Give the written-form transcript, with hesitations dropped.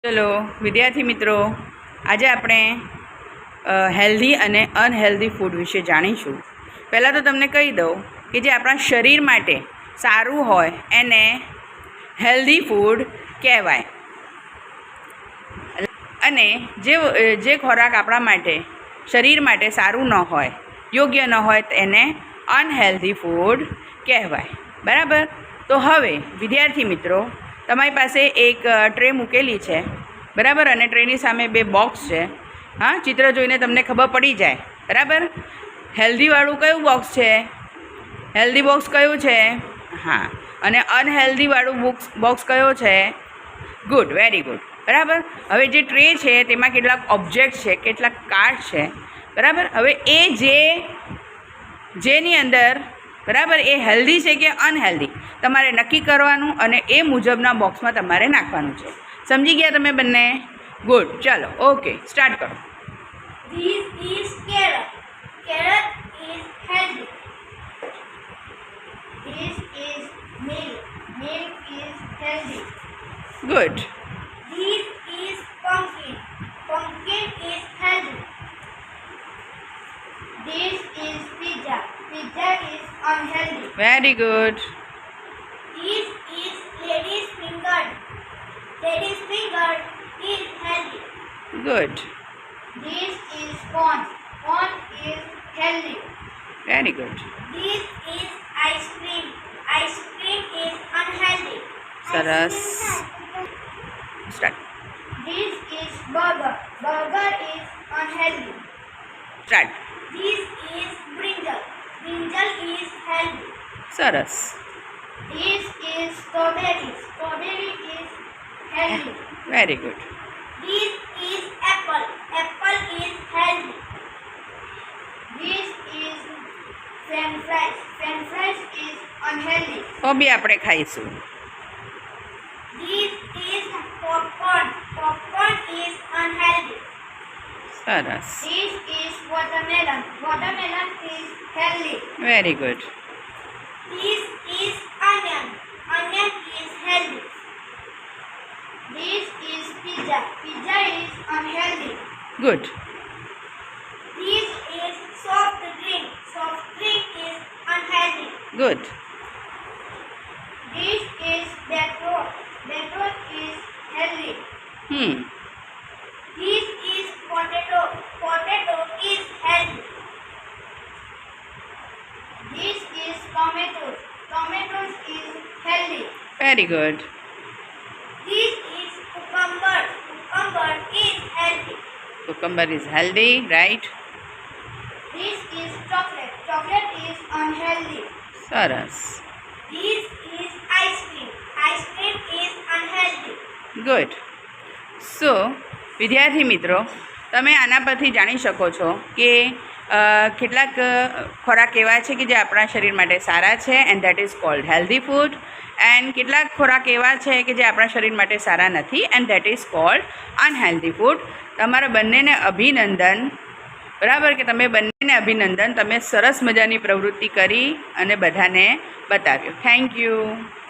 ચલો વિદ્યાર્થી મિત્રો, આજે આપણે હેલ્ધી અને અનહેલ્ધી ફૂડ વિશે જાણીશું. પહેલાં તો તમને કહી દઉં કે જે આપણા શરીર માટે સારું હોય એને હેલ્ધી ફૂડ કહેવાય, અને જે ખોરાક આપણા માટે શરીર માટે સારું ન હોય, યોગ્ય ન હોય, એને અનહેલ્ધી ફૂડ કહેવાય. બરાબર? તો હવે વિદ્યાર્થી મિત્રો, તમારી પાસે એક ટ્રે મૂકેલી છે, બરાબર, અને ટ્રેની સામે બે બોક્સ છે. હા, ચિત્ર જોઈને તમને ખબર પડી જાય. બરાબર? હેલ્ધીવાળું કયું બોક્સ છે? હેલ્ધી બોક્સ કયું છે? હા. અને અનહેલ્ધીવાળું બોક્સ કયો છે? Good, very good. બરાબર. હવે જે ટ્રે છે તેમાં કેટલાક ઓબ્જેક્ટ છે, કેટલાક કાર્ડ છે. બરાબર. હવે એ જેની અંદર, બરાબર, એ હેલ્ધી છે કે અનહેલ્ધી તમારે નક્કી કરવાનું, અને એ મુજબના બોક્સમાં તમારે નાખવાનું છે. સમજી ગયા તમે બંને? ગુડ. ચાલો, ઓકે, સ્ટાર્ટ કરો. This is carrot. Carrot is healthy. This is milk. Milk is healthy. Good. This is pumpkin. Pumpkin is healthy. This is pizza. Pizza is unhealthy. Very good. This is lady's finger. Lady's finger is healthy. Good. This is corn. Corn is healthy. Very good. This is ice cream. Ice cream is unhealthy. સરસ. Start. This is burger. Burger is unhealthy. Start. This is brinjal. Brinjal is healthy. સરસ. This is strawberry. Strawberry is healthy. Very good. This is apple. Apple is healthy. This is french fries. French fries is unhealthy. તો બી આપણે ખાઈશું. This is popcorn. Popcorn is unhealthy. સરસ. This is watermelon. Watermelon is healthy. Very good. This is onion. Onion is healthy. This is pizza. Pizza is unhealthy. Good. This is soft drink. Soft drink is unhealthy. Good. This is beetroot. Beetroot is healthy. This is potato. Potato is healthy. This is tomato. Tomatoes is healthy. Very good. This is cucumber. Cucumber is healthy. Cucumber is healthy, right? This is chocolate. Chocolate is unhealthy. સરસ. This is ice cream. Ice cream is unhealthy. Good. So વિદ્યાર્થી મિત્રો, તમે આના પરથી જાણી શકો છો કે કેટલાક ખોરાક એવા છે કે જે આપણા શરીર માટે સારા છે, and that is called healthy food. And કેટલાક ખોરાક એવા છે કે જે આપણા શરીર માટે સારા નથી, and that is called unhealthy food. તમારા બંનેને અભિનંદન. બરાબર કે તમે બંનેને અભિનંદન. તમે સરસ મજાની પ્રવૃત્તિ કરી અને બધાને બતાવ્યું. Thank you.